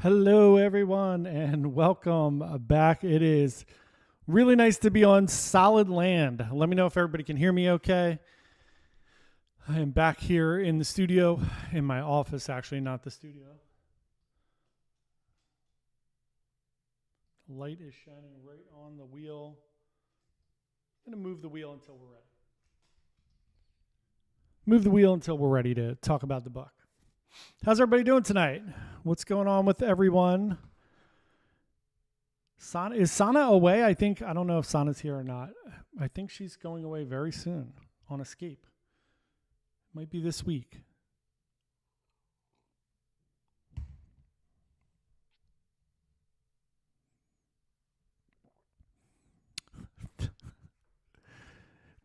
Hello, everyone, and welcome back. It is really nice to be on solid land. Let me know if everybody can hear me okay. I am back here in the studio, in my office, actually, not the studio. The light is shining right on the wheel. I'm going to move the wheel until we're ready. Move the wheel until we're ready to talk about the book. How's everybody doing tonight? What's going on with everyone? Is Sana away? I don't know if Sana's here or not. I think she's going away very soon on escape. Might be this week.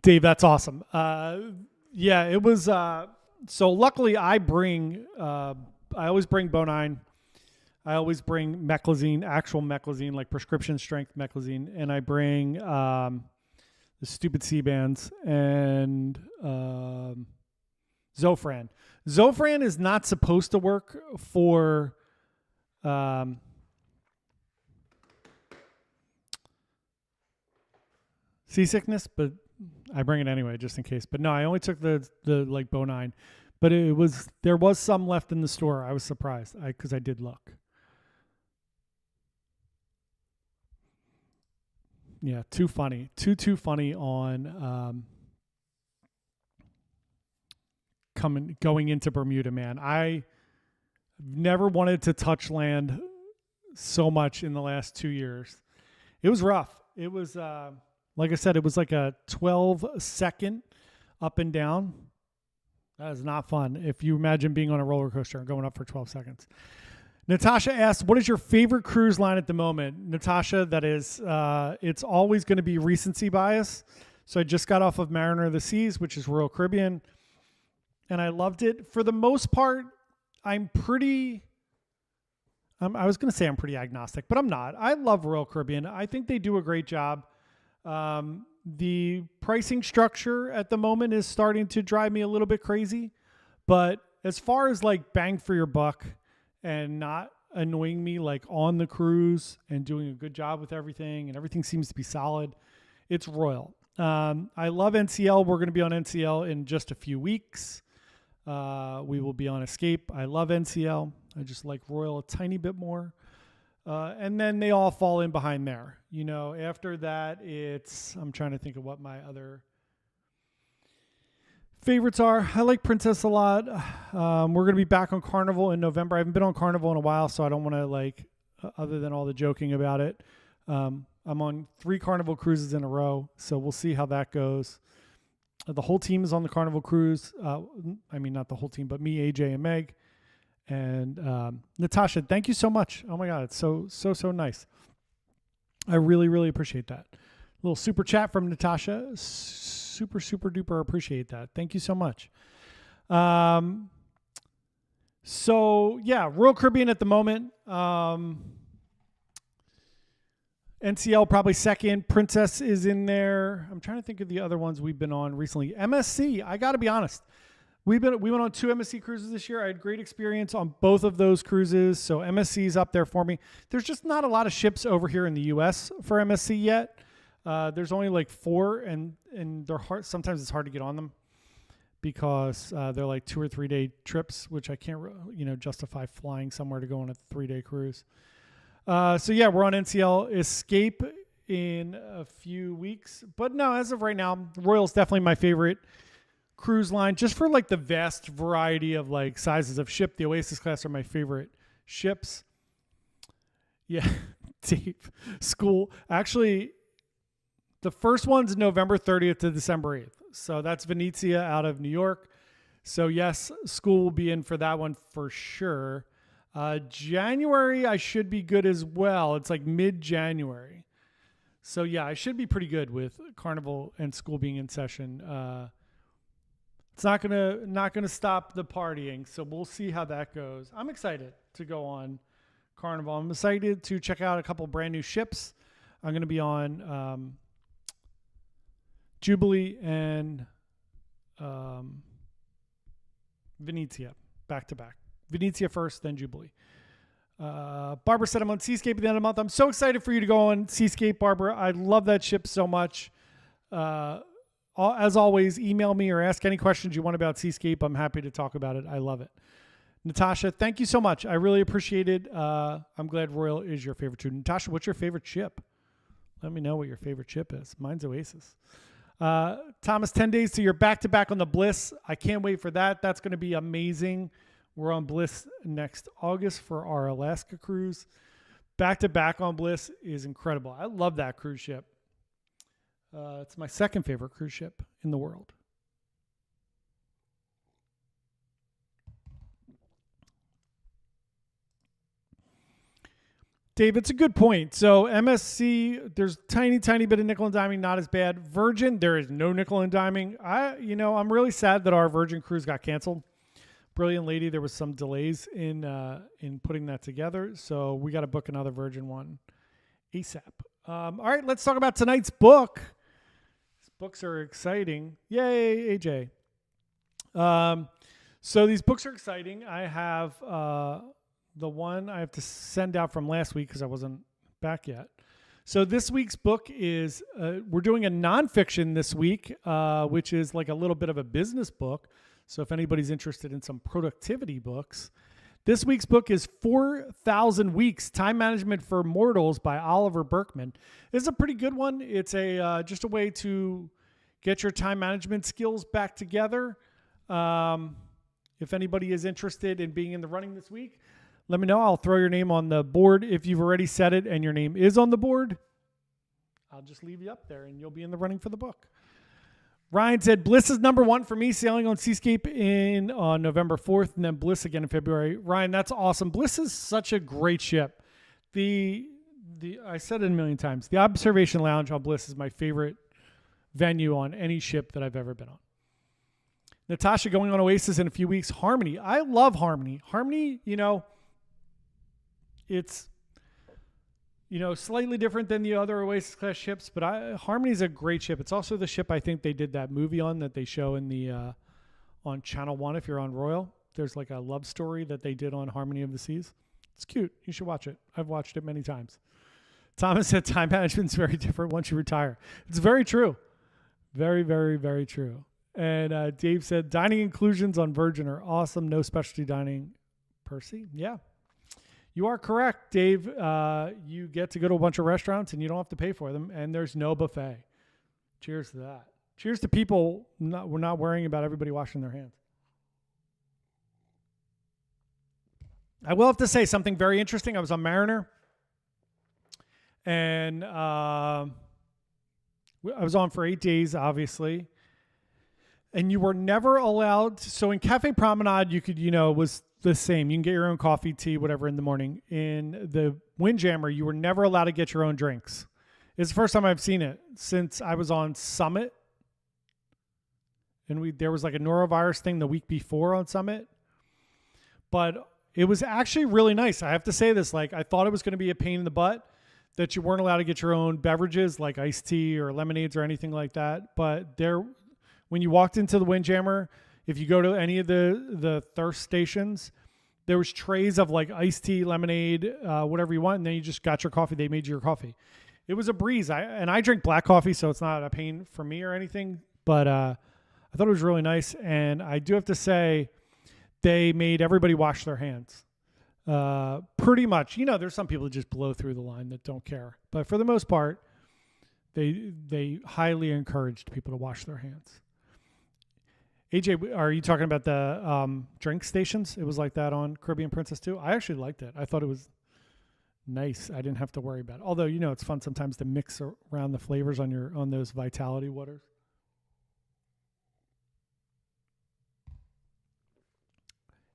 Dave, that's awesome. Yeah, it was. So luckily, I always bring Bonine. I always bring meclizine, actual meclizine, like prescription strength meclizine, and I bring the stupid C-bands and Zofran. Zofran is not supposed to work for seasickness, but I bring it anyway just in case. But no, I only took the like Bonine, but there was some left in the store. I was surprised because I did look. Yeah, too funny. Too funny on going into Bermuda, man. I never wanted to touch land so much in the last 2 years. It was rough. It was like I said, it was like a 12-second up and down. That is not fun. If you imagine being on a roller coaster and going up for 12 seconds. Natasha asked, what is your favorite cruise line at the moment? Natasha, that is, it's always going to be recency bias. So I just got off of Mariner of the Seas, which is Royal Caribbean, and I loved it. For the most part, I was going to say I'm pretty agnostic, but I'm not. I love Royal Caribbean. I think they do a great job. The pricing structure at the moment is starting to drive me a little bit crazy, but as far as like bang for your buck, and not annoying me like on the cruise and doing a good job with everything, and everything seems to be solid, it's Royal. I love NCL. We're going to be on NCL in just a few weeks. We will be on Escape. I love NCL. I just like Royal a tiny bit more. And then they all fall in behind there. You know, after that, I'm trying to think of what my other favorites are. I like Princess a lot. We're going to be back on Carnival in November. I haven't been on Carnival in a while, so I don't want to other than all the joking about it. I'm on 3 Carnival cruises in a row, so we'll see how that goes. The whole team is on the Carnival cruise. I mean, not the whole team, but me, AJ, and Meg. And Natasha, thank you so much. Oh my God, it's so nice. I really, really appreciate that. Little super chat from Natasha. Super duper appreciate that. Thank you so much. So yeah, Royal Caribbean at the moment. NCL probably second. Princess is in there. I'm trying to think of the other ones we've been on recently. MSC, I got to be honest. We went on 2 MSC cruises this year. I had great experience on both of those cruises. So MSC is up there for me. There's just not a lot of ships over here in the U.S. for MSC yet. There's only like 4, and they're hard. Sometimes it's hard to get on them because they're like 2 or 3 day trips, which I can't, justify flying somewhere to go on a 3-day cruise. So yeah, we're on NCL Escape in a few weeks, but no, as of right now, Royal's definitely my favorite cruise line, just for like the vast variety of like sizes of ship. The Oasis class are my favorite ships. Yeah, Dave, school. Actually, the first one's November 30th to December 8th. So that's Venezia out of New York. So yes, school will be in for that one for sure. January, I should be good as well. It's like mid-January. So yeah, I should be pretty good with Carnival and school being in session. It's not gonna stop the partying. So we'll see how that goes. I'm excited to go on Carnival. I'm excited to check out a couple brand new ships. I'm going to be on Jubilee and Venezia back to back. Venezia first, then Jubilee. Barbara said I'm on Seascape at the end of the month. I'm so excited for you to go on Seascape, Barbara. I love that ship so much. As always, email me or ask any questions you want about Seascape. I'm happy to talk about it. I love it. Natasha, thank you so much. I really appreciate it. I'm glad Royal is your favorite too. Natasha, what's your favorite ship? Let me know what your favorite ship is. Mine's Oasis. Thomas, 10 days to your back-to-back on the Bliss. I can't wait for that. That's going to be amazing. We're on Bliss next August for our Alaska cruise. Back-to-back on Bliss is incredible. I love that cruise ship. It's my second favorite cruise ship in the world. Dave, it's a good point. So MSC, there's tiny bit of nickel and diming, not as bad. Virgin, there is no nickel and diming. I'm really sad that our Virgin cruise got canceled. Brilliant lady, there was some delays in putting that together, so we got to book another Virgin one ASAP. All right, let's talk about tonight's book. These books are exciting. Yay, AJ. So these books are exciting. I have the one I have to send out from last week because I wasn't back yet. So this week's book is, we're doing a nonfiction this week, which is like a little bit of a business book. So if anybody's interested in some productivity books, this week's book is 4,000 Weeks, Time Management for Mortals by Oliver Burkeman. This is a pretty good one. It's just a way to get your time management skills back together. If anybody is interested in being in the running this week, let me know. I'll throw your name on the board. If you've already said it and your name is on the board, I'll just leave you up there and you'll be in the running for the book. Ryan said, Bliss is number one for me, sailing on Seascape on November 4th, and then Bliss again in February. Ryan, that's awesome. Bliss is such a great ship. I said it a million times. The observation lounge on Bliss is my favorite venue on any ship that I've ever been on. Natasha going on Oasis in a few weeks. Harmony. I love Harmony. Harmony, it's slightly different than the other Oasis class ships, but Harmony's a great ship. It's also the ship I think they did that movie on that they show in the on Channel 1 if you're on Royal. There's like a love story that they did on Harmony of the Seas. It's cute. You should watch it. I've watched it many times. Thomas said time management's very different once you retire. It's very true. Very, very, very true. And Dave said dining inclusions on Virgin are awesome. No specialty dining. Percy? Yeah. You are correct, Dave. You get to go to a bunch of restaurants and you don't have to pay for them, and there's no buffet. Cheers to that. Cheers to people we're not worrying about everybody washing their hands. I will have to say something very interesting. I was on Mariner, and I was on for 8 days, obviously. And you were never allowed so in Cafe Promenade, you could, was the same. You can get your own coffee, tea, whatever in the morning. In the Windjammer, you were never allowed to get your own drinks. It's the first time I've seen it since I was on Summit. And there was like a norovirus thing the week before on Summit. But it was actually really nice. I have to say this, I thought it was going to be a pain in the butt that you weren't allowed to get your own beverages like iced tea or lemonades or anything like that. But when you walked into the Windjammer, if you go to any of the thirst stations, there was trays of like iced tea, lemonade, whatever you want, and then you just got your coffee. They made you your coffee. It was a breeze. I drink black coffee, so it's not a pain for me or anything. But I thought it was really nice, and I do have to say, they made everybody wash their hands. Pretty much. There's some people that just blow through the line that don't care, but for the most part, they highly encouraged people to wash their hands. AJ, are you talking about the drink stations? It was like that on Caribbean Princess too. I actually liked it. I thought it was nice. I didn't have to worry about it. Although, it's fun sometimes to mix around the flavors on those Vitality waters.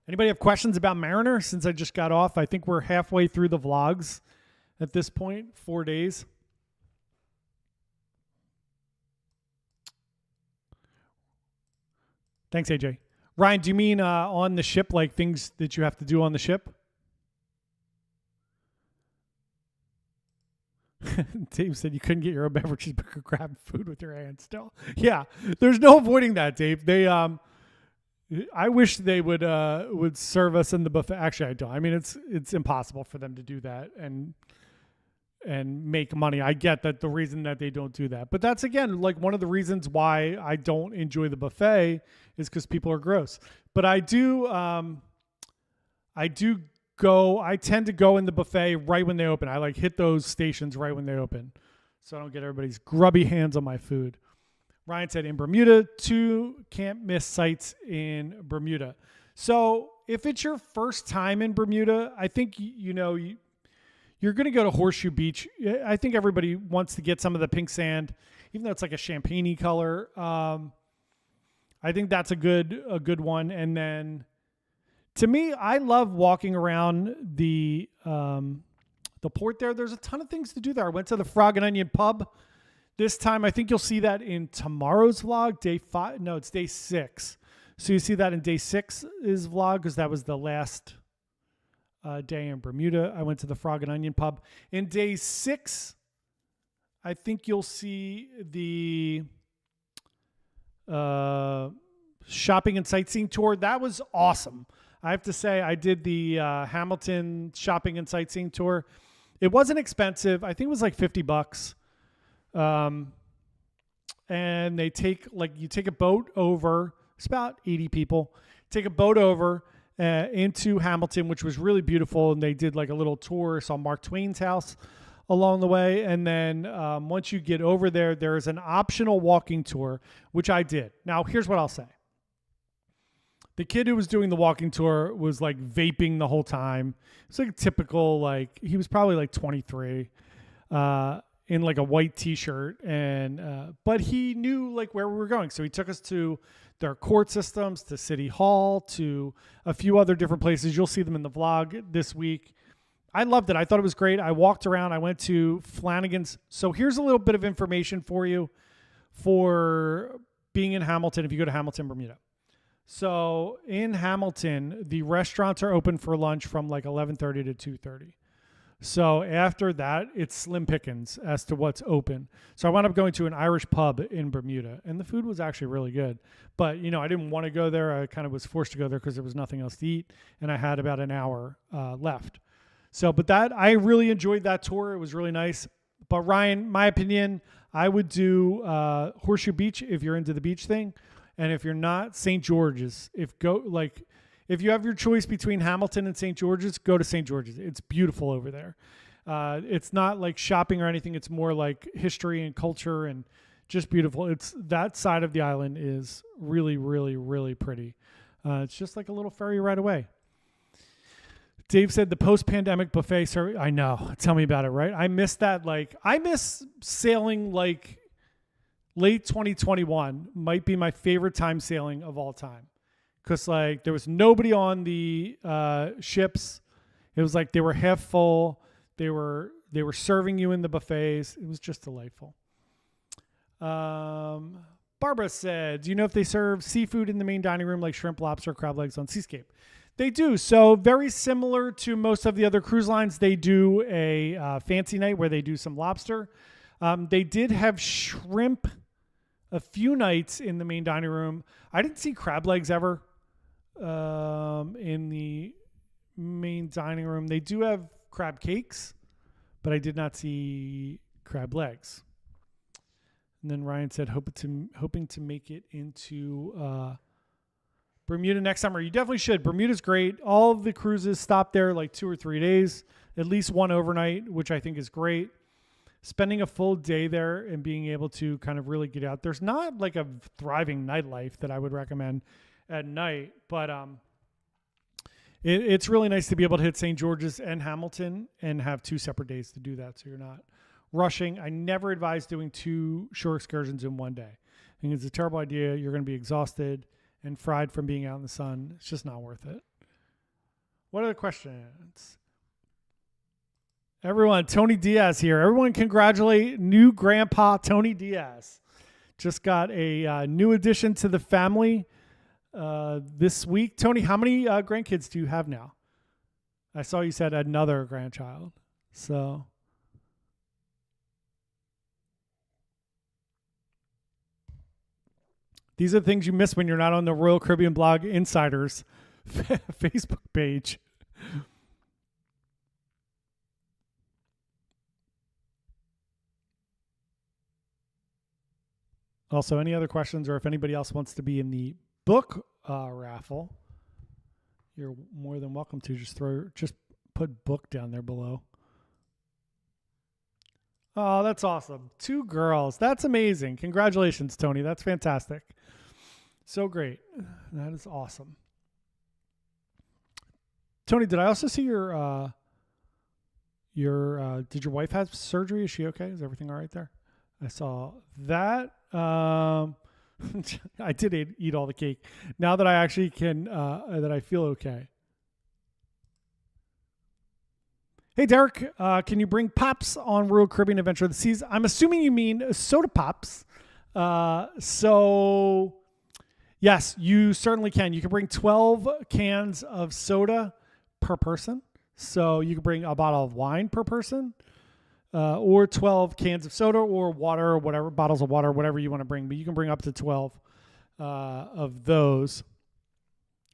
Anybody have questions about Mariner since I just got off? I think we're halfway through the vlogs at this point, 4 days. Thanks, AJ. Ryan, do you mean on the ship, like things that you have to do on the ship? Dave said you couldn't get your own beverages, but could grab food with your hands still. Yeah, there's no avoiding that, Dave. I wish they would serve us in the buffet. Actually, I don't. I mean, it's impossible for them to do that and make money. I get that the reason that they don't do that, but that's again like one of the reasons why I don't enjoy the buffet is because people are gross. But I do go. I tend to go in the buffet right when they open. I like hit those stations right when they open, so I don't get everybody's grubby hands on my food. Ryan said in Bermuda, 2 can't miss sites in Bermuda. So if it's your first time in Bermuda, I think, you're going to go to Horseshoe Beach. I think everybody wants to get some of the pink sand, even though it's like a champagne-y color. I think that's a good one. And then to me, I love walking around the port there. There's a ton of things to do there. I went to the Frog and Onion pub this time. I think you'll see that in tomorrow's vlog, day 5. No, it's day 6. So you see that in day 6's vlog because that was the last day in Bermuda. I went to the Frog and Onion pub. In day 6, I think you'll see the shopping and sightseeing tour. That was awesome. I have to say, I did the Hamilton shopping and sightseeing tour. It wasn't expensive. I think it was like $50. And they you take a boat over. It's about 80 people. Take a boat over into Hamilton, which was really beautiful. And they did like a little tour, saw Mark Twain's house along the way. And then once you get over there, there's an optional walking tour, which I did. Now, here's what I'll say. The kid who was doing the walking tour was like vaping the whole time. It's like typical, he was probably like 23, in like a white t-shirt. And, but he knew like where we were going. So he took us to their court systems, to City Hall, to a few other different places. You'll see them in the vlog this week. I loved it. I thought it was great. I walked around. I went to Flanagan's. So here's a little bit of information for you for being in Hamilton if you go to Hamilton, Bermuda. So in Hamilton, the restaurants are open for lunch from like 11:30 to 2:30. So after that, it's slim pickings as to what's open. So I wound up going to an Irish pub in Bermuda, and the food was actually really good. But, I didn't want to go there. I kind of was forced to go there because there was nothing else to eat, and I had about an hour left. So, but I really enjoyed that tour. It was really nice. But Ryan, my opinion, I would do Horseshoe Beach if you're into the beach thing. And if you're not, St. George's. If you have your choice between Hamilton and St. George's, go to St. George's. It's beautiful over there. It's not like shopping or anything. It's more like history and culture and just beautiful. That side of the island is really, really, really pretty. It's just like a little ferry right away. Dave said the post-pandemic buffet service. I know. Tell me about it, right? I miss that. I miss sailing late 2021 might be my favorite time sailing of all time. Because there was nobody on the ships. It was like they were half full. They were serving you in the buffets. It was just delightful. Barbara said, do you know if they serve seafood in the main dining room like shrimp, lobster, crab legs on Seascape? They do. So very similar to most of the other cruise lines, they do a fancy night where they do some lobster. They did have shrimp a few nights in the main dining room. I didn't see crab legs ever in the main dining room. They do have crab cakes, but I did not see crab legs. And then Ryan said, hoping to make it into Bermuda next summer. You definitely should. Bermuda's great. All of the cruises stop there like 2 or 3 days, at least one overnight, which I think is great. Spending a full day there and being able to kind of really get out. There's not like a thriving nightlife that I would recommend at night, but it's really nice to be able to hit St. George's and Hamilton and have 2 separate days to do that, so you're not rushing. I never advise doing 2 shore excursions in one day. I think it's a terrible idea. You're going to be exhausted and fried from being out in the sun. It's just not worth it. What other questions? Everyone, Tony Diaz here. Everyone congratulate new grandpa Tony Diaz. Just got a new addition to the family this week. Tony, how many grandkids do you have now? I saw you said another grandchild. So These are the things you miss when you're not on the Royal Caribbean Blog Insiders Facebook page. Also, any other questions, or if anybody else wants to be in the book raffle, you're more than welcome to. Just put book down there below. Oh, that's awesome. 2 girls. That's amazing. Congratulations, Tony. That's fantastic. So great. That is awesome. Tony, did I also see your did your wife have surgery? Is she okay? Is everything all right there? I saw that. I did eat all the cake. Now that I actually can, that I feel okay. Hey, Derek, can you bring Pops on Royal Caribbean Adventure of the Seas? I'm assuming you mean soda pops. So, yes, you certainly can. You can bring 12 cans of soda per person. So you can bring a bottle of wine per person, or 12 cans of soda or water or whatever, bottles of water, whatever you want to bring. But you can bring up to 12 of those.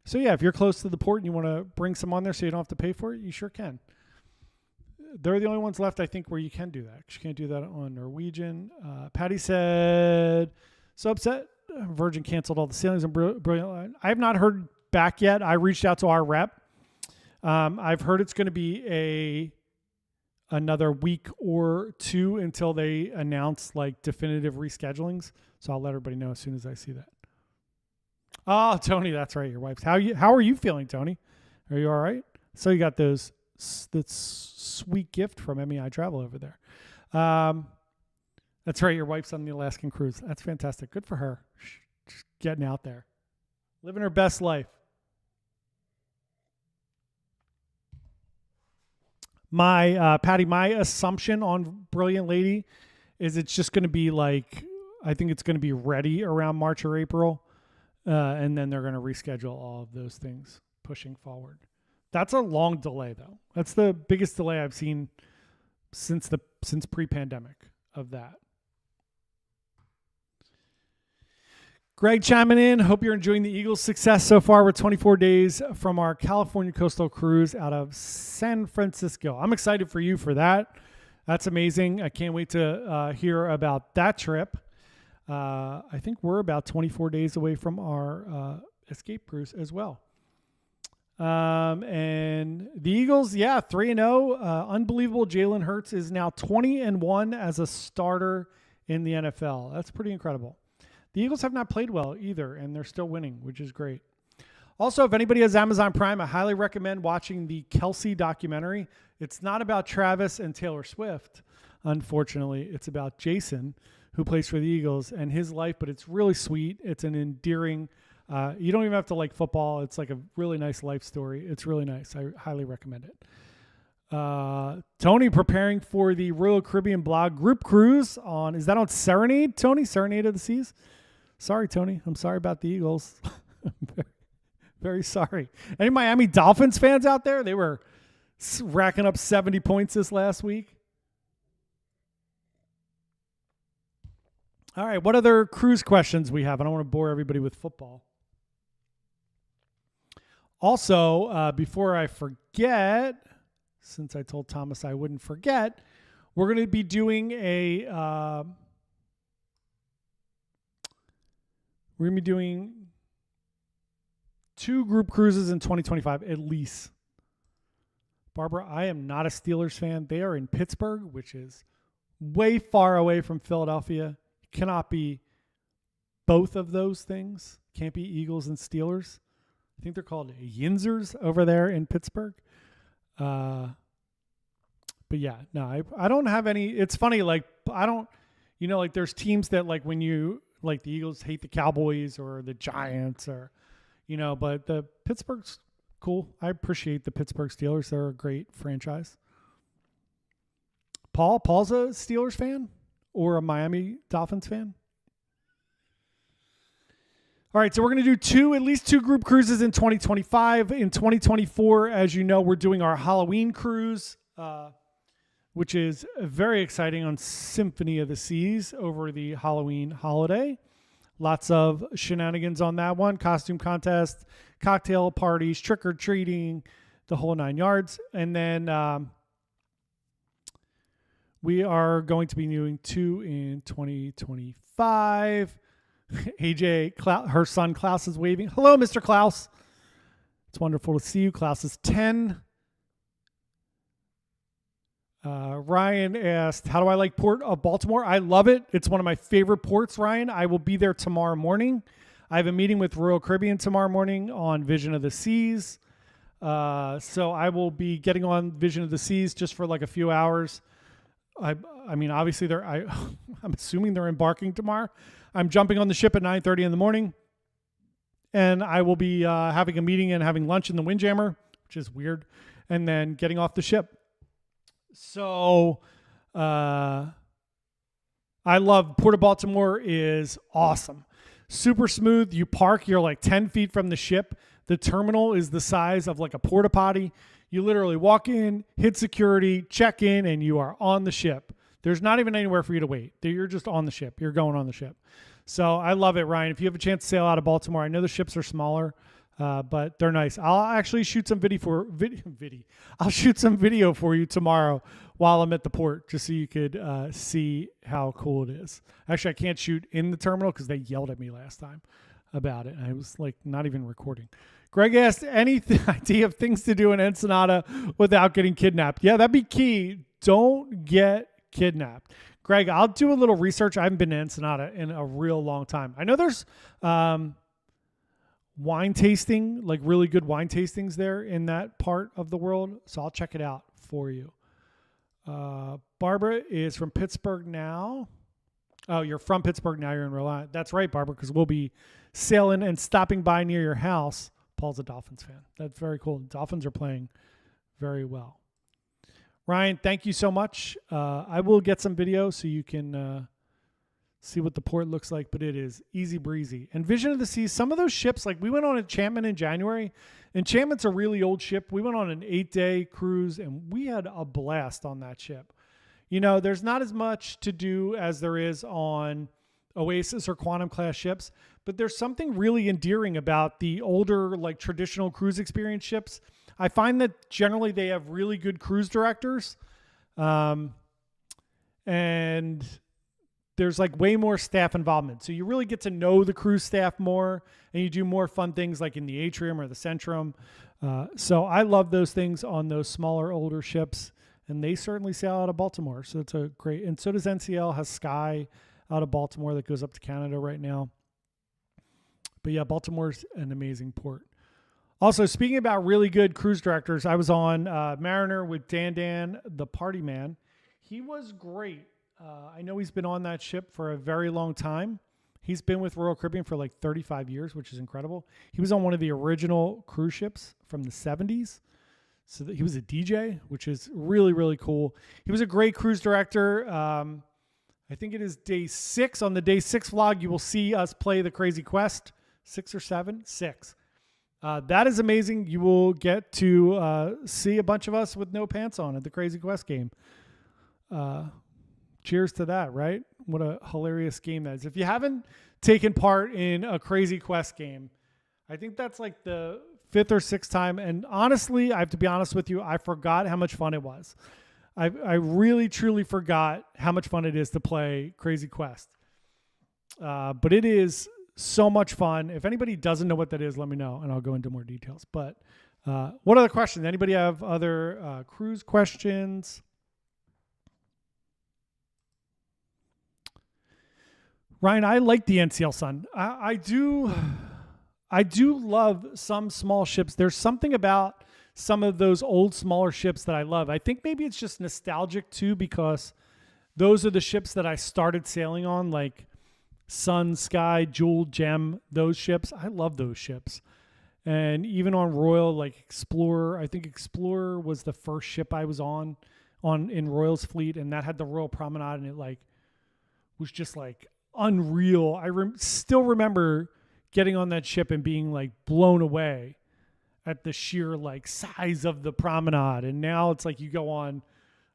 So, yeah, if you're close to the port and you want to bring some on there so you don't have to pay for it, you sure can. They're the only ones left, I think, where you can do that. You can't do that on Norwegian. Patty said, so upset. Virgin canceled all the sailings and Brilliant. I have not heard back yet. I reached out to our rep. I've heard it's going to be another week or 2 until they announce like definitive reschedulings. So I'll let everybody know as soon as I see that. Oh, Tony, that's right. Your wife's. How are you feeling, Tony? Are you all right? So you got that's sweet gift from MEI Travel over there. That's right. Your wife's on the Alaskan cruise. That's fantastic. Good for her. Just getting out there, living her best life. Patty, my assumption on Brilliant Lady is it's just going to be like, I think it's going to be ready around March or April. And then they're going to reschedule all of those things pushing forward. That's a long delay, though. That's the biggest delay I've seen since pre-pandemic of that. Greg chiming in. Hope you're enjoying the Eagles' success so far. We're 24 days from our California coastal cruise out of San Francisco. I'm excited for you for that. That's amazing. I can't wait to hear about that trip. I think we're about 24 days away from our escape cruise as well. And the Eagles, 3-0. Unbelievable. Jalen Hurts is now 20-1 as a starter in the NFL. That's pretty incredible. The Eagles have not played well either, and they're still winning, which is great. Also, if anybody has Amazon Prime, I highly recommend watching the Kelsey documentary. It's not about Travis and Taylor Swift, unfortunately. It's about Jason, who plays for the Eagles, and his life, but it's really sweet. It's an endearing, you don't even have to like football. It's like a really nice life story. It's really nice. I highly recommend it. Tony preparing for the Royal Caribbean Blog group cruise is that on Serenade, Tony? Serenade of the Seas? Sorry, Tony. I'm sorry about the Eagles. I'm very, very sorry. Any Miami Dolphins fans out there? They were racking up 70 points this last week. All right, what other cruise questions we have? I don't want to bore everybody with football. Also, before I forget, since I told Thomas I wouldn't forget, we're going to be doing we're going to be doing 2 group cruises in 2025 at least. Barbara, I am not a Steelers fan. They are in Pittsburgh, which is way far away from Philadelphia. Cannot be both of those things. Can't be Eagles and Steelers. I think they're called Yinzers over there in Pittsburgh. But yeah, no, I don't have any. It's funny, like I don't, like there's teams that like when you like the Eagles hate the Cowboys or the Giants or, but the Pittsburgh's cool. I appreciate the Pittsburgh Steelers. They're a great franchise. Paul's a Steelers fan or a Miami Dolphins fan. All right, so we're going to do at least two group cruises in 2025. In 2024, as you know, we're doing our Halloween cruise, which is very exciting on Symphony of the Seas over the Halloween holiday. Lots of shenanigans on that one. Costume contest, cocktail parties, trick-or-treating, the whole 9 yards. And then we are going to be doing 2 in 2025. AJ, her son Klaus is waving. Hello, Mr. Klaus. It's wonderful to see you. Klaus is 10. Ryan asked, how do I like Port of Baltimore? I love it. It's one of my favorite ports, Ryan. I will be there tomorrow morning. I have a meeting with Royal Caribbean tomorrow morning on Vision of the Seas. So I will be getting on Vision of the Seas just for like a few hours. I mean, obviously I'm assuming they're embarking tomorrow. I'm jumping on the ship at 9:30 in the morning, and I will be having a meeting and having lunch in the Windjammer, which is weird, and then getting off the ship. So I love Port of Baltimore is awesome. Super smooth. You park, you're like 10 feet from the ship. The terminal is the size of like a porta potty. You literally walk in, hit security, check in, and you are on the ship. There's not even anywhere for you to wait. You're just on the ship. You're going on the ship. So I love it, Ryan. If you have a chance to sail out of Baltimore, I know the ships are smaller, but they're nice. I'll actually shoot some I'll shoot some video for you tomorrow while I'm at the port, just so you could see how cool it is. Actually, I can't shoot in the terminal because they yelled at me last time about it. I was like not even recording. Greg asked, any idea of things to do in Ensenada without getting kidnapped? Yeah, that'd be key. Don't get kidnapped. Greg, I'll do a little research. I haven't been to Ensenada in a real long time. I know there's wine tasting, like really good wine tastings there in that part of the world. So I'll check it out for you. Barbara is from Pittsburgh now. Oh, you're from Pittsburgh now. You're in Rhode Island. That's right, Barbara, because we'll be sailing and stopping by near your house. Paul's a Dolphins fan. That's very cool. Dolphins are playing very well. Ryan, thank you so much. I will get some video so you can see what the port looks like, but it is easy breezy. And Vision of the Seas, some of those ships, like we went on Enchantment in January. Enchantment's a really old ship. We went on an 8-day cruise, and we had a blast on that ship. You know, there's not as much to do as there is on Oasis or Quantum class ships, but there's something really endearing about the older, like traditional cruise experience ships. I find that generally they have really good cruise directors, and there's like way more staff involvement. So you really get to know the cruise staff more, and you do more fun things like in the atrium or the centrum. So I love those things on those smaller, older ships, and they certainly sail out of Baltimore. So it's a great, and so does NCL, has Sky out of Baltimore that goes up to Canada right now. But yeah, Baltimore's an amazing port. Also, speaking about really good cruise directors, I was on Mariner with Dan, the party man. He was great. I know he's been on that ship for a very long time. He's been with Royal Caribbean for like 35 years, which is incredible. He was on one of the original cruise ships from the 70s. So he was a DJ, which is really, really cool. He was a great cruise director. I think it is day 6. On the day 6 vlog, you will see us play the Crazy Quest. 6 or 7? 6. That is amazing. You will get to see a bunch of us with no pants on at the Crazy Quest game. Cheers to that, right? What a hilarious game that is. If you haven't taken part in a Crazy Quest game, I think that's like the 5th or 6th time. And honestly, I have to be honest with you, I forgot how much fun it was. I really, truly forgot how much fun it is to play Crazy Quest. But it is so much fun. If anybody doesn't know what that is, let me know, and I'll go into more details. But what other questions? Anybody have other cruise questions? Ryan, I like the NCL Sun. I do love some small ships. There's something about some of those old, smaller ships that I love. I think maybe it's just nostalgic too, because those are the ships that I started sailing on, like Sun, Sky, Jewel, Gem, those ships. I love those ships. And even on Royal, like Explorer, I think Explorer was the first ship I was on in Royal's fleet, and that had the Royal Promenade, and it like was just like unreal. I still remember getting on that ship and being like blown away at the sheer like size of the promenade. And now it's like you go on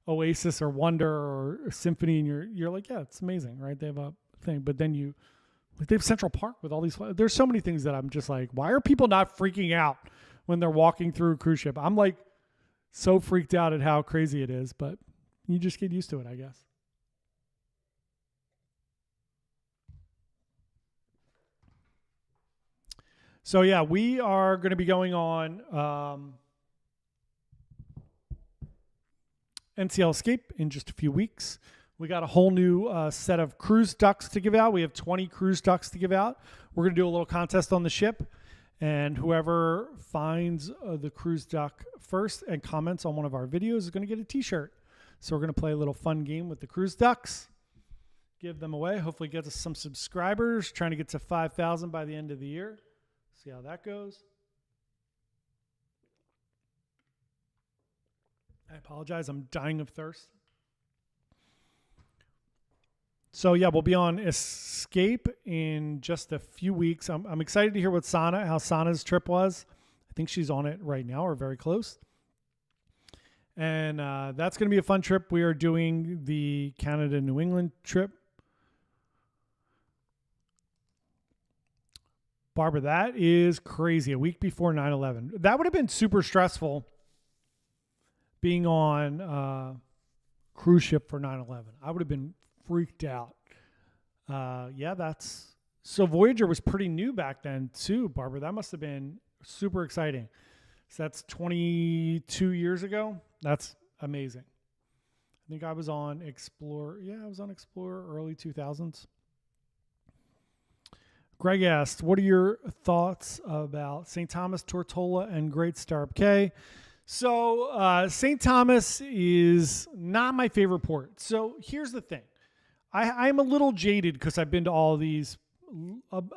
Oasis or Wonder or Symphony, and you're like, yeah, it's amazing, right? They have a thing, but then you Like they have Central Park with all these. There's so many things that I'm just like, why are people not freaking out when they're walking through a cruise ship? I'm like so freaked out at how crazy it is, but you just get used to it, I guess. So yeah, we are going to be going on NCL Escape in just a few weeks. We got a whole new set of cruise ducks to give out. We have 20 cruise ducks to give out. We're going to do a little contest on the ship, and whoever finds the cruise duck first and comments on one of our videos is going to get a t-shirt. So we're going to play a little fun game with the cruise ducks, give them away, hopefully get us some subscribers, trying to get to 5,000 by the end of the year. See how that goes. I apologize. I'm dying of thirst. So yeah, we'll be on Escape in just a few weeks. I'm excited to hear how Sana's trip was. I think she's on it right now or very close. And that's going to be a fun trip. We are doing the Canada-New England trip. Barbara, that is crazy. A week before 9/11. That would have been super stressful being on cruise ship for 9/11. I would have been freaked out. So Voyager was pretty new back then too, Barbara. That must have been super exciting. So that's 22 years ago. That's amazing. I think I was on Explorer. Yeah, I was on Explorer early 2000s. Greg asked, what are your thoughts about St. Thomas, Tortola, and Great Stirrup Cay? So St. Thomas is not my favorite port. So here's the thing. I'm a little jaded because I've been to all these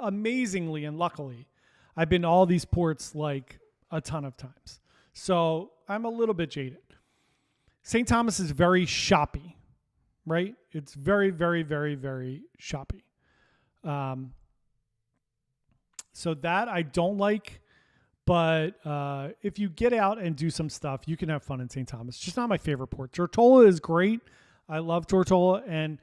amazingly and luckily. I've been to all these ports like a ton of times. So I'm a little bit jaded. St. Thomas is very shoppy, right? It's very, very, very, very shoppy. So that I don't like. But if you get out and do some stuff, you can have fun in St. Thomas. It's just not my favorite port. Tortola is great. I love Tortola. And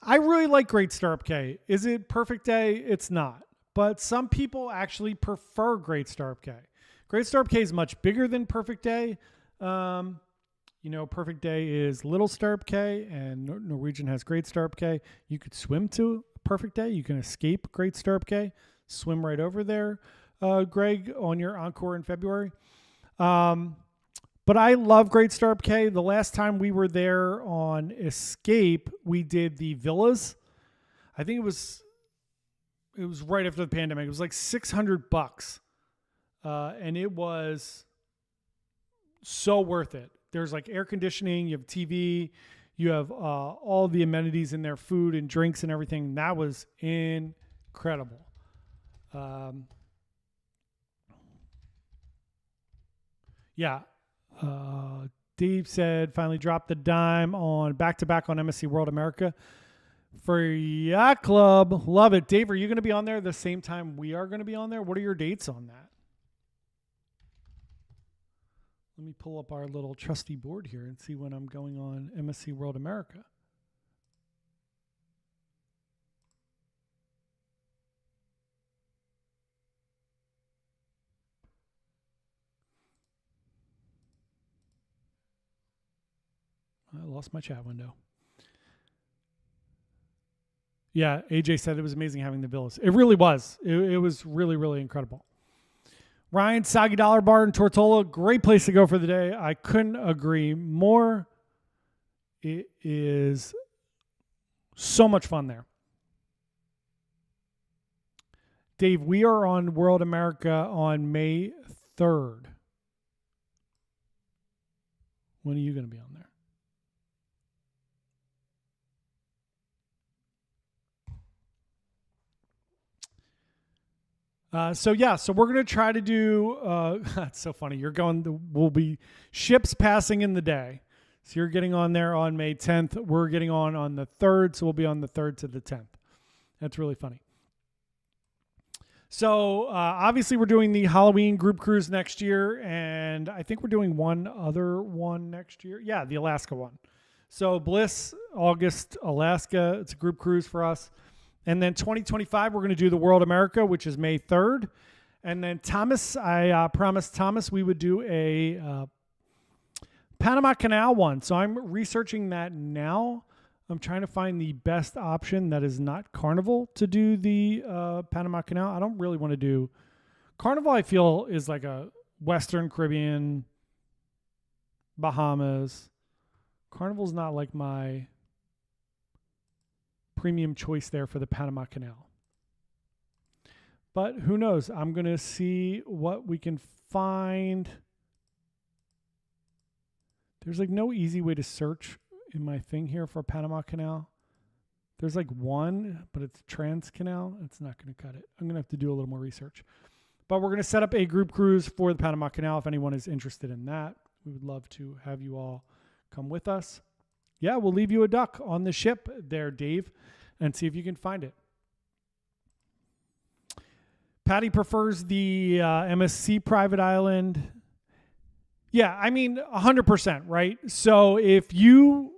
I really like Great Stirrup Cay. Is it perfect day? It's not. But some people actually prefer Great Stirrup Cay. Great Stirrup Cay is much bigger than Perfect Day. Perfect Day is Little Stirrup Cay, and Norwegian has Great Stirrup Cay. You could swim to Perfect Day. You can escape Great Stirrup Cay, swim right over there, Greg, on your Encore in February. But I love Great Stirrup Cay. The last time we were there on Escape, we did the villas. I think it was right after the pandemic. It was like $600. And it was so worth it. There's like air conditioning, you have TV, you have all the amenities in there, food and drinks and everything. That was incredible. Dave said finally dropped the dime on back-to-back on MSC World America for Yacht Club. Love it. Dave, are you going to be on there the same time we are going to be on there? What are your dates on that? Let me pull up our little trusty board here and see when I'm going on MSC World America. I lost my chat window. Yeah, AJ said it was amazing having the villas. It really was. It was really, really incredible. Ryan, Soggy Dollar Bar in Tortola, great place to go for the day. I couldn't agree more. It is so much fun there. Dave, we are on World America on May 3rd. When are you going to be on there? So we're going to try to do, that's so funny. We'll be ships passing in the day. So you're getting on there on May 10th. We're getting on the 3rd. So we'll be on the 3rd to the 10th. That's really funny. So obviously we're doing the Halloween group cruise next year. And I think we're doing one other one next year. Yeah, the Alaska one. So Bliss, August, Alaska. It's a group cruise for us. And then 2025, we're going to do the World America, which is May 3rd. And then Thomas, I promised Thomas we would do a Panama Canal one. So I'm researching that now. I'm trying to find the best option that is not Carnival to do the Panama Canal. I don't really want to do Carnival. I feel is like a Western Caribbean, Bahamas. Carnival's not like my premium choice there for the Panama Canal. But who knows? I'm going to see what we can find. There's like no easy way to search in my thing here for Panama Canal. There's like one, but it's Trans Canal. It's not going to cut it. I'm going to have to do a little more research. But we're going to set up a group cruise for the Panama Canal if anyone is interested in that. We would love to have you all come with us. Yeah, we'll leave you a duck on the ship there, Dave, and see if you can find it. Patty prefers the MSC private island. Yeah, I mean, 100%, right? So if you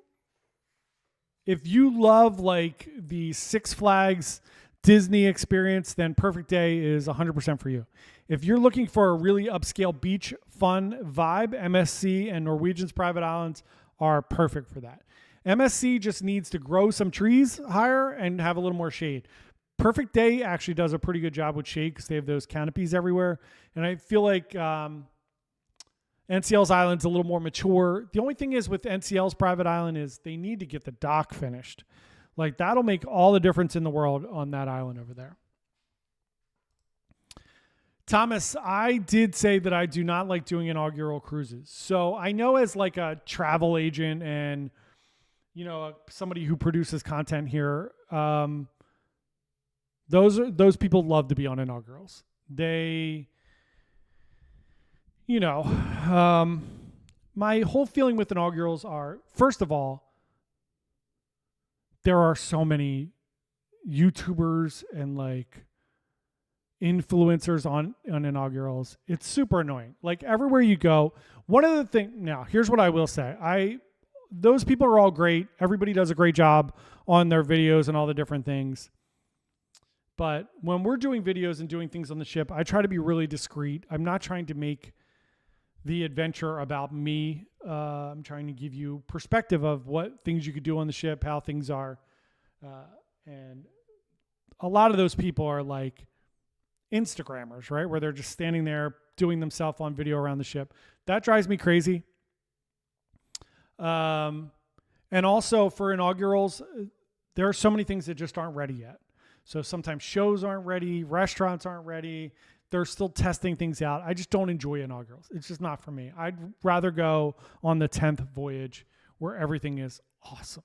love like the Six Flags Disney experience, then Perfect Day is 100% for you. If you're looking for a really upscale beach fun vibe, MSC and Norwegian's private islands are perfect for that. MSC just needs to grow some trees higher and have a little more shade. Perfect Day actually does a pretty good job with shade because they have those canopies everywhere. And I feel like NCL's island's a little more mature. The only thing is with NCL's private island is they need to get the dock finished. Like that'll make all the difference in the world on that island over there. Thomas, I did say that I do not like doing inaugural cruises. So I know as like a travel agent and, you know, somebody who produces content here, those people love to be on inaugurals. They, you know, my whole feeling with inaugurals are, first of all, there are so many YouTubers and like influencers on inaugurals. It's super annoying. Like everywhere you go, one of the things, now here's what I will say. Those people are all great. Everybody does a great job on their videos and all the different things. But when we're doing videos and doing things on the ship, I try to be really discreet. I'm not trying to make the adventure about me. I'm trying to give you perspective of what things you could do on the ship, how things are. And a lot of those people are like Instagrammers, right? Where they're just standing there doing themselves on video around the ship. That drives me crazy. And also for inaugurals, there are so many things that just aren't ready yet. So sometimes shows aren't ready, restaurants aren't ready. They're still testing things out. I just don't enjoy inaugurals. It's just not for me. I'd rather go on the 10th voyage where everything is awesome.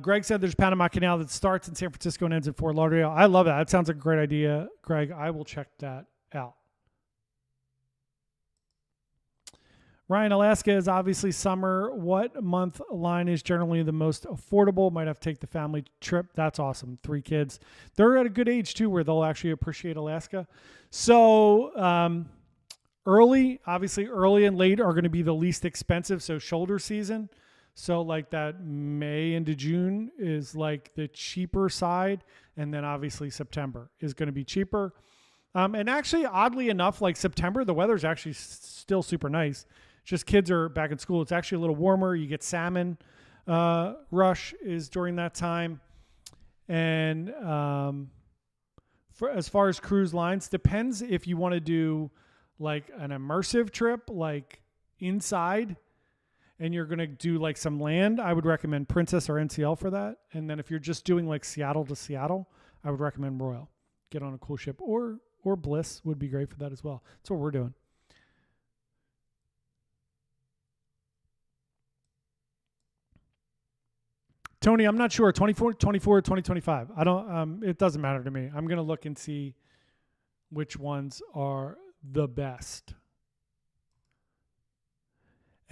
Greg said there's Panama Canal that starts in San Francisco and ends in Fort Lauderdale. I love that. That sounds like a great idea, Greg. I will check that out. Ryan, Alaska is obviously summer. What month line is generally the most affordable? Might have to take the family trip. That's awesome. 3 kids. They're at a good age too where they'll actually appreciate Alaska. So early and late are going to be the least expensive. So shoulder season. So like that May into June is like the cheaper side. And then obviously September is going to be cheaper. And actually, oddly enough, like September, the weather's actually still super nice. Just kids are back in school. It's actually a little warmer. You get salmon rush is during that time. And for as far as cruise lines, depends if you want to do like an immersive trip, like inside, and you're going to do like some land. I would recommend Princess or NCL for that. And then if you're just doing like Seattle to Seattle, I would recommend Royal. Get on a cool ship, or Bliss would be great for that as well. That's what we're doing. Tony, I'm not sure. 24, 2025. I don't, it doesn't matter to me. I'm going to look and see which ones are the best.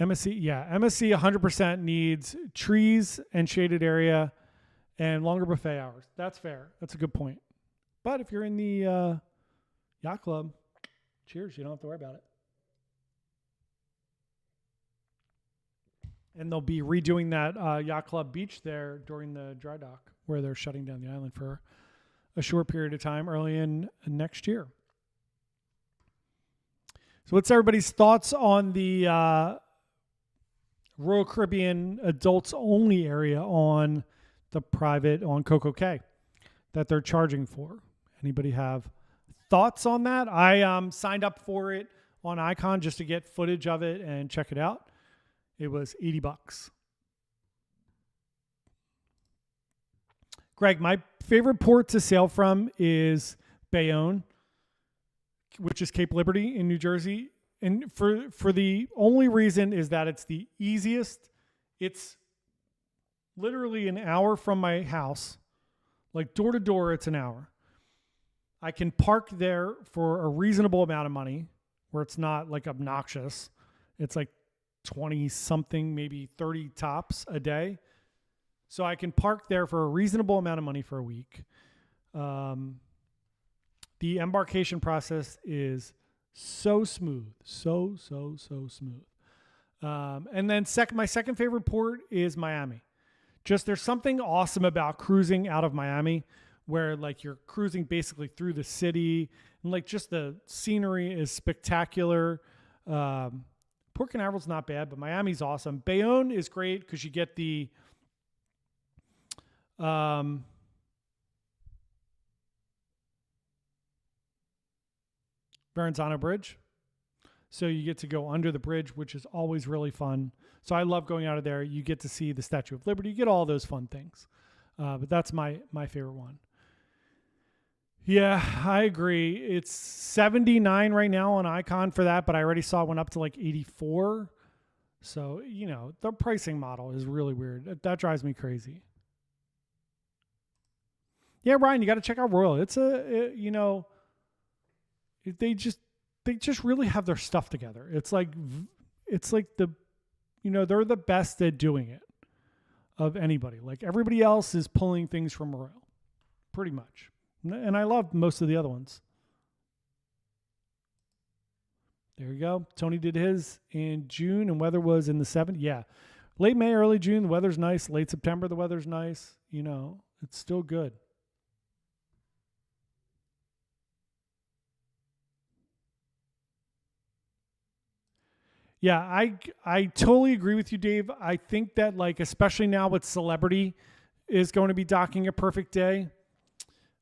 MSC, yeah. MSC 100% needs trees and shaded area and longer buffet hours. That's fair. That's a good point. But if you're in the yacht club, cheers. You don't have to worry about it. And they'll be redoing that Yacht Club beach there during the dry dock, where they're shutting down the island for a short period of time early in next year. So what's everybody's thoughts on the Royal Caribbean adults only area on the private on Coco Cay that they're charging for? Anybody have thoughts on that? I signed up for it on Icon just to get footage of it and check it out. It was $80. Greg, my favorite port to sail from is Bayonne, which is Cape Liberty in New Jersey. And for the only reason is that it's the easiest. It's literally an hour from my house. Like door to door, it's an hour. I can park there for a reasonable amount of money where it's not like obnoxious. It's like 20 something, maybe 30 tops a day. So I can park there for a reasonable amount of money for a week. The embarkation process is so smooth, so smooth. And then my second favorite port is Miami. Just there's something awesome about cruising out of Miami where like you're cruising basically through the city and like just the scenery is spectacular. Port Canaveral's not bad, but Miami's awesome. Bayonne is great because you get the Verrazano Bridge. So you get to go under the bridge, which is always really fun. So I love going out of there. You get to see the Statue of Liberty. You get all those fun things. But that's my favorite one. Yeah, I agree. It's 79 right now on Icon for that, but I already saw it went up to like 84. So, the pricing model is really weird. That drives me crazy. Yeah, Ryan, you got to check out Royal. They just really have their stuff together. It's like they're the best at doing it of anybody. Like everybody else is pulling things from Royal, pretty much. And I love most of the other ones. There you go. Tony did his in June and weather was in the 70s. Yeah. Late May, early June, the weather's nice. Late September, the weather's nice. It's still good. Yeah, I totally agree with you, Dave. I think that like, especially now with Celebrity is going to be docking a Perfect Day.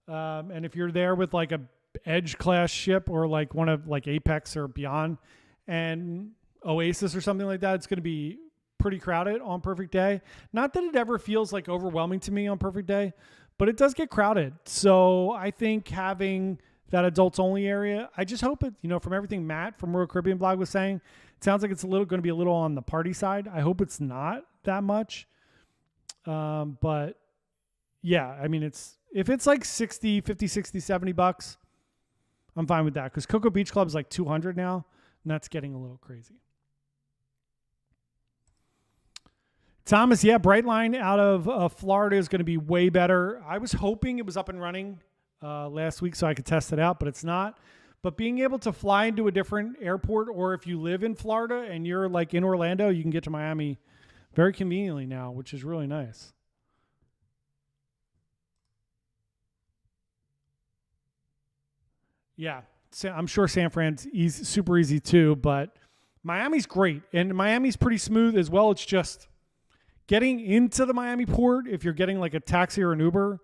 And if you're there with like a Edge class ship or like one of like Apex or Beyond and Oasis or something like that, it's going to be pretty crowded on Perfect Day. Not that it ever feels like overwhelming to me on Perfect Day, but it does get crowded. So I think having that adults only area, I just hope it, from everything Matt from Royal Caribbean Blog was saying, it sounds like it's going to be a little on the party side. I hope it's not that much. But yeah, I mean, if it's like 60, 50, 60, 70 bucks, I'm fine with that. Because Cocoa Beach Club is like 200 now, and that's getting a little crazy. Thomas, yeah, Brightline out of Florida is going to be way better. I was hoping it was up and running last week so I could test it out, but it's not. But being able to fly into a different airport, or if you live in Florida and you're like in Orlando, you can get to Miami very conveniently now, which is really nice. Yeah, I'm sure San Fran's super easy too, but Miami's great. And Miami's pretty smooth as well. It's just getting into the Miami port, if you're getting like a taxi or an Uber,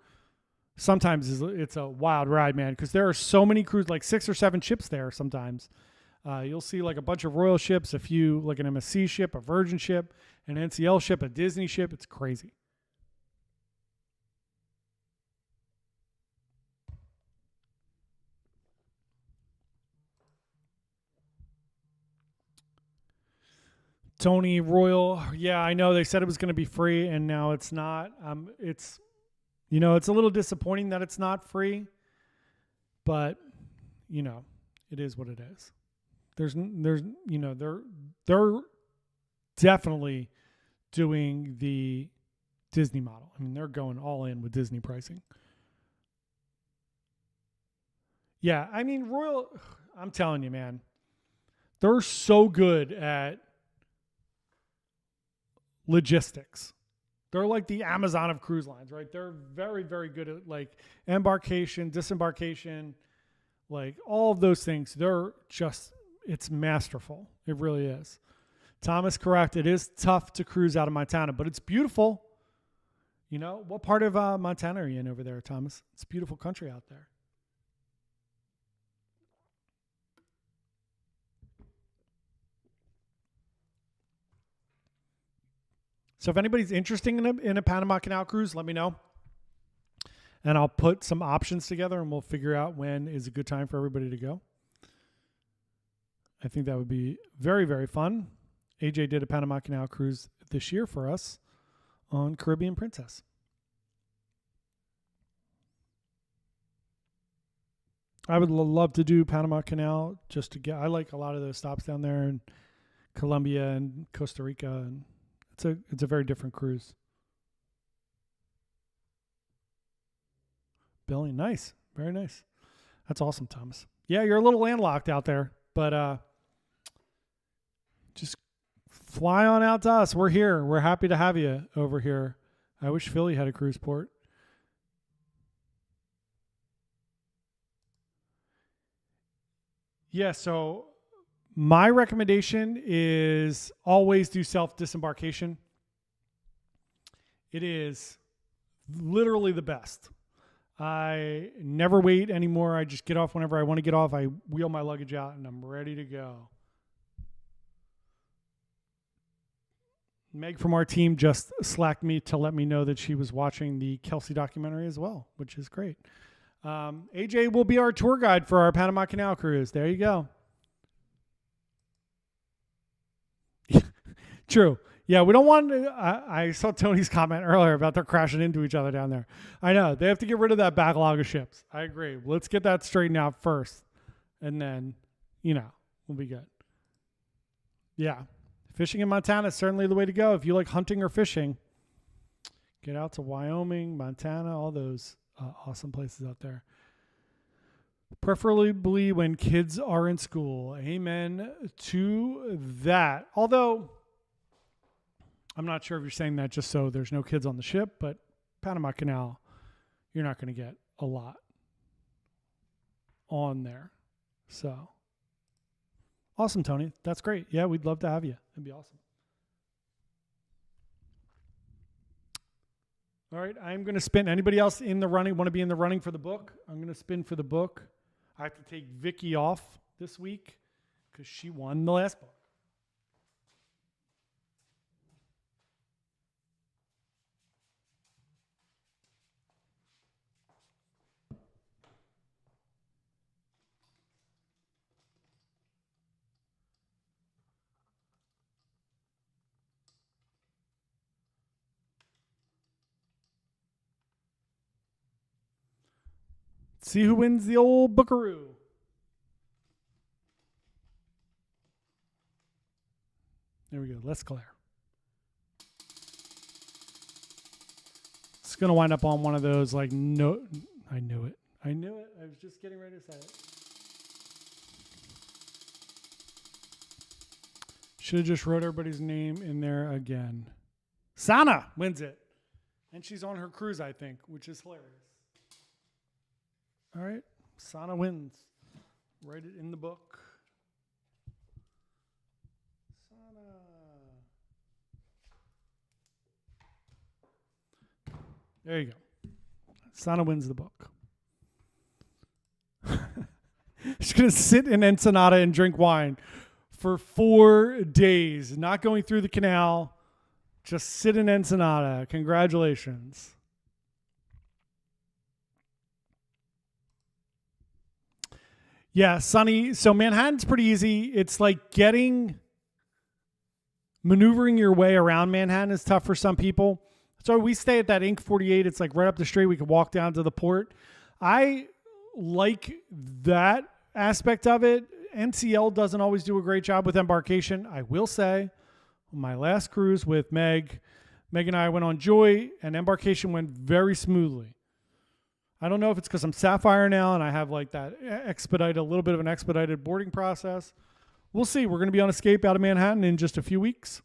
sometimes it's a wild ride, man, because there are so many cruises, like 6 or 7 ships there sometimes. You'll see like a bunch of Royal ships, a few like an MSC ship, a Virgin ship, an NCL ship, a Disney ship. It's crazy. Tony Royal, yeah, I know they said it was going to be free, and now it's not. It's a little disappointing that it's not free, but it is what it is. They're definitely doing the Disney model. I mean, they're going all in with Disney pricing. Yeah, I mean, Royal, I'm telling you, man, they're so good at logistics. They're like the Amazon of cruise lines, right? They're very, very good at like embarkation, disembarkation, like all of those things. It's masterful. It really is. Thomas, correct. It is tough to cruise out of Montana, but it's beautiful. You know, what part of Montana are you in over there, Thomas? It's a beautiful country out there. So if anybody's interested in a Panama Canal cruise, let me know. And I'll put some options together and we'll figure out when is a good time for everybody to go. I think that would be very, very fun. AJ did a Panama Canal cruise this year for us on Caribbean Princess. I would love to do Panama Canal I like a lot of those stops down there in Colombia and Costa Rica, and it's a very different cruise. Billy, nice. Very nice. That's awesome, Thomas. Yeah, you're a little landlocked out there, but just fly on out to us. We're here. We're happy to have you over here. I wish Philly had a cruise port. Yeah, so my recommendation is always do self-disembarkation. It is literally the best. I never wait anymore. I just get off whenever I want to get off. I wheel my luggage out and I'm ready to go. Meg from our team just slacked me to let me know that she was watching the Kelsey documentary as well, which is great. AJ will be our tour guide for our Panama Canal cruise. There you go. True. Yeah, we don't want to. I saw Tony's comment earlier about they're crashing into each other down there. I know. They have to get rid of that backlog of ships. I agree. Let's get that straightened out first. And then, we'll be good. Yeah. Fishing in Montana is certainly the way to go. If you like hunting or fishing, get out to Wyoming, Montana, all those awesome places out there. Preferably when kids are in school. Amen to that. Although, I'm not sure if you're saying that just so there's no kids on the ship, but Panama Canal, you're not going to get a lot on there. So, awesome, Tony. That's great. Yeah, we'd love to have you. It'd be awesome. All right, I'm going to spin. Anybody else in the running, want to be in the running for the book? I'm going to spin for the book. I have to take Vicky off this week because she won the last book. See who wins the old bookaroo. There we go. Les Claire. It's going to wind up on one of those like, no, I knew it. I knew it. I was just getting ready to say it. Should have just wrote everybody's name in there again. Sana wins it. And she's on her cruise, I think, which is hilarious. All right. Sana wins. Write it in the book. Sana. There you go. Sana wins the book. She's going to sit in Ensenada and drink wine for 4 days, not going through the canal. Just sit in Ensenada. Congratulations. Yeah, Sunny. So Manhattan's pretty easy. It's like maneuvering your way around Manhattan is tough for some people. So we stay at that Inc. 48. It's like right up the street. We could walk down to the port. I like that aspect of it. NCL doesn't always do a great job with embarkation. I will say, on my last cruise with Meg and I went on Joy, and embarkation went very smoothly. I don't know if it's because I'm Sapphire now and I have like that a little bit of an expedited boarding process. We'll see. We're going to be on Escape out of Manhattan in just a few weeks.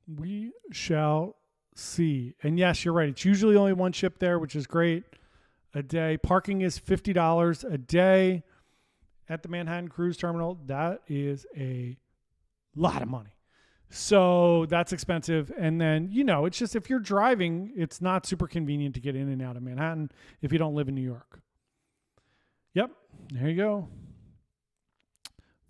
We shall see. And yes, you're right. It's usually only one ship there, which is great. A day. Parking is $50 a day at the Manhattan Cruise Terminal. That is a lot of money. So that's expensive. And then, it's just if you're driving, it's not super convenient to get in and out of Manhattan if you don't live in New York. Yep. There you go.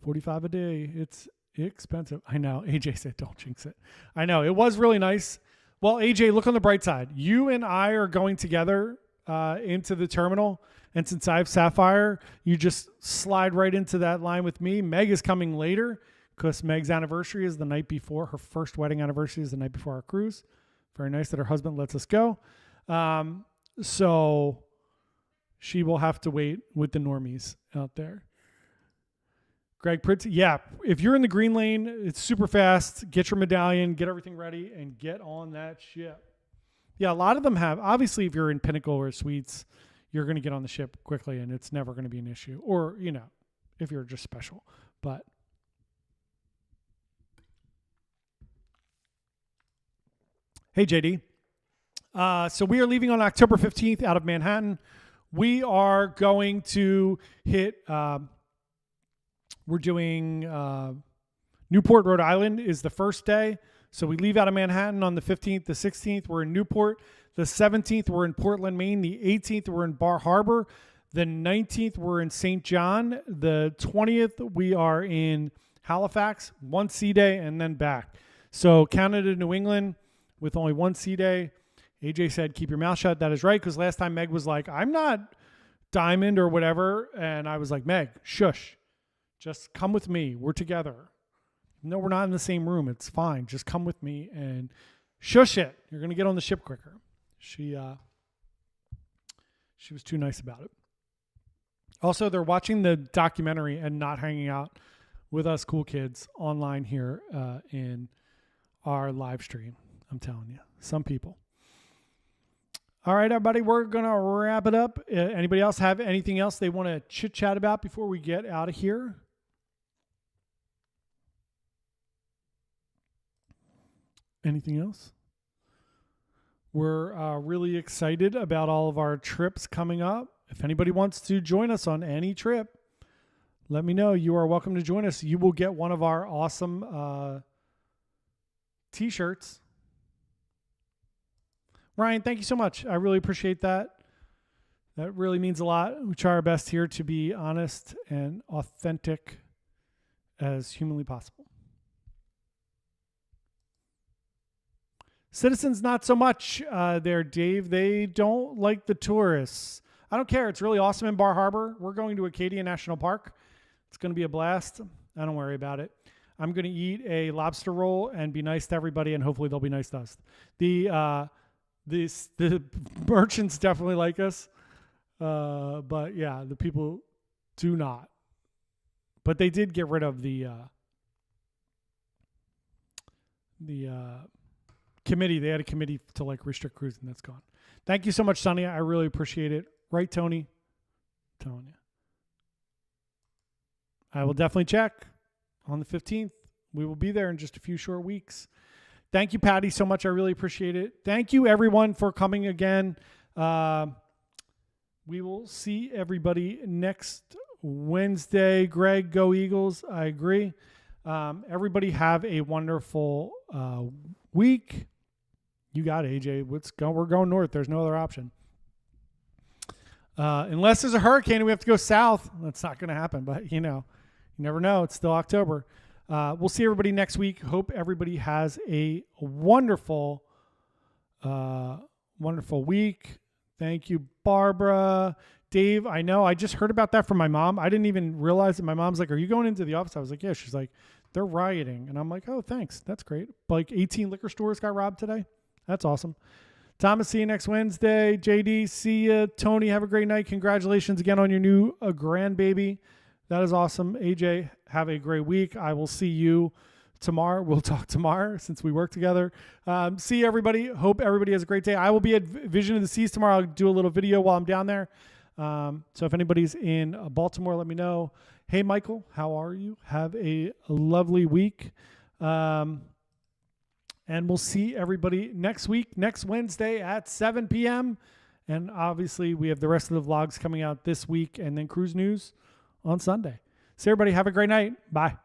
45 a day. It's expensive. I know. AJ said, don't jinx it. I know. It was really nice. Well, AJ, look on the bright side. You and I are going together into the terminal. And since I have Sapphire, you just slide right into that line with me. Meg is coming later because Meg's anniversary is the night before. Her first wedding anniversary is the night before our cruise. Very nice that her husband lets us go. So she will have to wait with the normies out there. Greg Pritz, yeah, if you're in the green lane, it's super fast. Get your medallion, get everything ready, and get on that ship. Yeah, a lot of them have. Obviously, if you're in Pinnacle or Suites, you're going to get on the ship quickly, and it's never going to be an issue. Or, if you're just special. But hey, JD. So we are leaving on October 15th out of Manhattan. We are going to hit... we're doing Newport, Rhode Island is the first day. So we leave out of Manhattan on the 15th. The 16th, we're in Newport. The 17th, we're in Portland, Maine. The 18th, we're in Bar Harbor. The 19th, we're in St. John. The 20th, we are in Halifax. One sea day and then back. So Canada, New England with only one sea day. AJ said, keep your mouth shut. That is right. Because last time Meg was like, I'm not Diamond or whatever. And I was like, Meg, shush. Just come with me. We're together. No, we're not in the same room. It's fine. Just come with me and shush it. You're going to get on the ship quicker. She was too nice about it. Also, they're watching the documentary and not hanging out with us cool kids online here in our live stream. I'm telling you, some people. All right, everybody, we're going to wrap it up. Anybody else have anything else they want to chit chat about before we get out of here? Anything else? We're really excited about all of our trips coming up. If anybody wants to join us on any trip, let me know. You are welcome to join us. You will get one of our awesome t-shirts. Ryan, thank you so much. I really appreciate that. That really means a lot. We try our best here to be honest and authentic as humanly possible. Citizens, not so much there, Dave. They don't like the tourists. I don't care. It's really awesome in Bar Harbor. We're going to Acadia National Park. It's going to be a blast. I don't worry about it. I'm going to eat a lobster roll and be nice to everybody, and hopefully they'll be nice to us. The merchants definitely like us, but yeah, the people do not. But they did get rid of the committee. They had a committee to restrict cruising. That's gone. Thank you so much, Sonny. I really appreciate it. Right, Tony? I'm telling you. I will definitely check on the 15th. We will be there in just a few short weeks. Thank you, Patty, so much. I really appreciate it. Thank you, everyone, for coming again. We will see everybody next Wednesday. Greg, go Eagles. I agree. Everybody have a wonderful week. You got it, AJ. We're going north. There's no other option. Unless there's a hurricane and we have to go south. That's not going to happen, but you never know. It's still October. We'll see everybody next week. Hope everybody has a wonderful, wonderful week. Thank you, Barbara. Dave, I know. I just heard about that from my mom. I didn't even realize that. My mom's like, are you going into the office? I was like, yeah. She's like, they're rioting. And I'm like, oh, thanks. That's great. 18 liquor stores got robbed today. That's awesome. Thomas, see you next Wednesday. JD, see you. Tony, have a great night. Congratulations again on your new grandbaby. That is awesome. AJ, have a great week. I will see you tomorrow. We'll talk tomorrow since we work together. See everybody. Hope everybody has a great day. I will be at Vision of the Seas tomorrow. I'll do a little video while I'm down there. So if anybody's in Baltimore, let me know. Hey, Michael, how are you? Have a lovely week. And we'll see everybody next week, next Wednesday at 7 p.m. And obviously, we have the rest of the vlogs coming out this week and then cruise news on Sunday. So everybody have a great night. Bye.